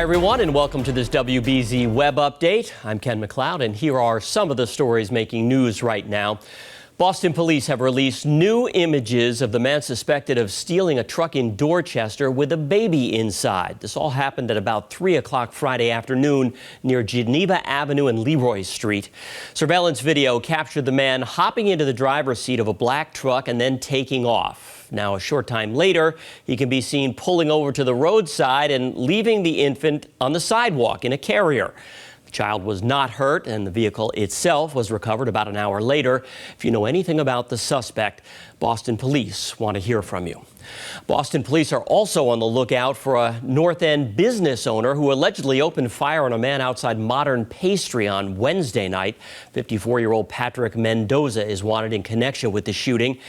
everyone, and welcome to this WBZ web update. I'm Ken MacLeod, and here are some of the stories making news right now. Boston police have released new images of the man suspected of stealing a truck in Dorchester with a baby inside. This all happened at about 3 o'clock Friday afternoon near Geneva Avenue and Leroy Street. Surveillance video captured the man hopping into the driver's seat of a black truck and then taking off. Now, a short time later, he can be seen pulling over to the roadside and leaving the infant on the sidewalk in a carrier. The child was not hurt, and the vehicle itself was recovered about an hour later. If you know anything about the suspect, Boston police want to hear from you. Boston police are also on the lookout for a North End business owner who allegedly opened fire on a man outside Modern Pastry on Wednesday night. 54-year-old Patrick Mendoza is wanted in connection with the shooting.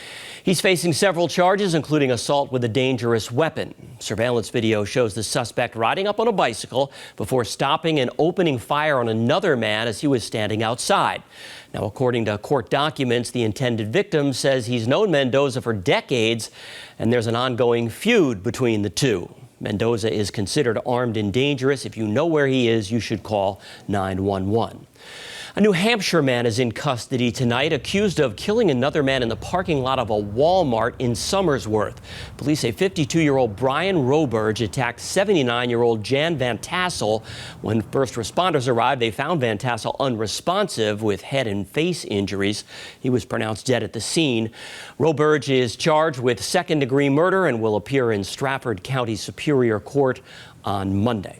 He's facing several charges, including assault with a dangerous weapon. Surveillance video shows the suspect riding up on a bicycle before stopping and opening fire on another man as he was standing outside. Now, according to court documents, the intended victim says he's known Mendoza for decades, and there's an ongoing feud between the two. Mendoza is considered armed and dangerous. If you know where he is, you should call 911. A New Hampshire man is in custody tonight, accused of killing another man in the parking lot of a Walmart in Somersworth. Police say 52-year-old Brian Roberge attacked 79-year-old Jan Van Tassel. When first responders arrived, they found Van Tassel unresponsive with head and face injuries. He was pronounced dead at the scene. Roberge is charged with second-degree murder and will appear in Stratford County Superior Court on Monday.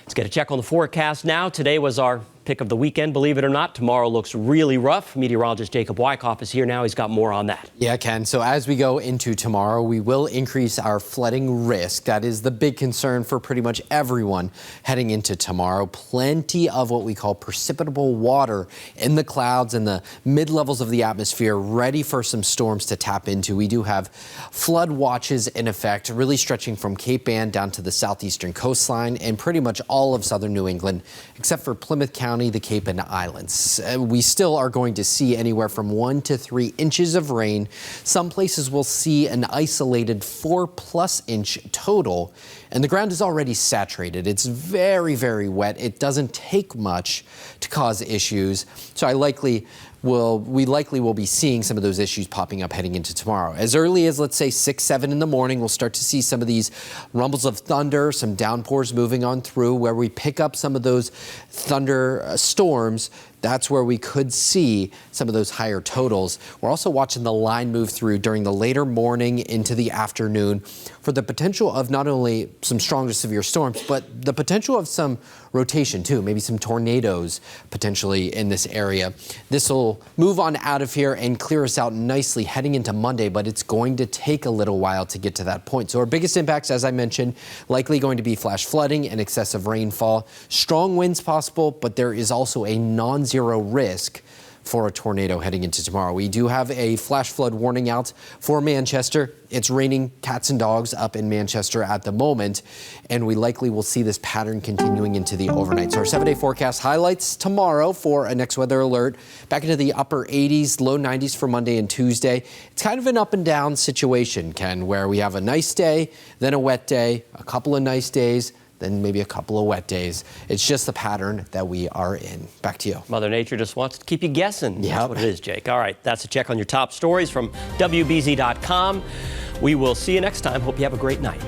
Let's get a check on the forecast now. Today was our pick of the weekend, believe it or not. Tomorrow looks really rough. Meteorologist Jacob Wycoff is here now. He's got more on that. Yeah, Ken. So as we go into tomorrow, we will increase our flooding risk. That is the big concern for pretty much everyone heading into tomorrow. Plenty of what we call precipitable water in the clouds and the mid-levels of the atmosphere ready for some storms to tap into. We do have flood watches in effect, really stretching from Cape Ann down to the southeastern coastline and pretty much all of southern New England, except for Plymouth County, the Cape and Islands. We still are going to see anywhere from 1 to 3 inches of rain. Some places will see an isolated 4+ inch total, and the ground is already saturated. It's very, very wet. It doesn't take much to cause issues, so we likely will be seeing some of those issues popping up heading into tomorrow. As early as, let's say, 6, 7 in the morning, we'll start to see some of these rumbles of thunder, some downpours moving on through. Where we pick up some of those thunder storms, that's where we could see some of those higher totals. We're also watching the line move through during the later morning into the afternoon for the potential of not only some strong to severe storms, but the potential of some rotation too, maybe some tornadoes potentially in this area. This will move on out of here and clear us out nicely heading into Monday, but it's going to take a little while to get to that point. So our biggest impacts, as I mentioned, likely going to be flash flooding and excessive rainfall. Strong winds possible, but there is also a non-zero risk for a tornado heading into tomorrow. We do have a flash flood warning out for Manchester. It's raining cats and dogs up in Manchester at the moment, and we likely will see this pattern continuing into the overnight. So our 7-day forecast highlights tomorrow for a next weather alert back into the upper 80s, low 90s for Monday and Tuesday. It's kind of an up and down situation, Ken, where we have a nice day, then a wet day, a couple of nice days, then maybe a couple of wet days. It's just the pattern that we are in. Back to you. Mother Nature just wants to keep you guessing. Yeah, that's what it is, Jake. All right, that's a check on your top stories from WBZ.com. We will see you next time. Hope you have a great night.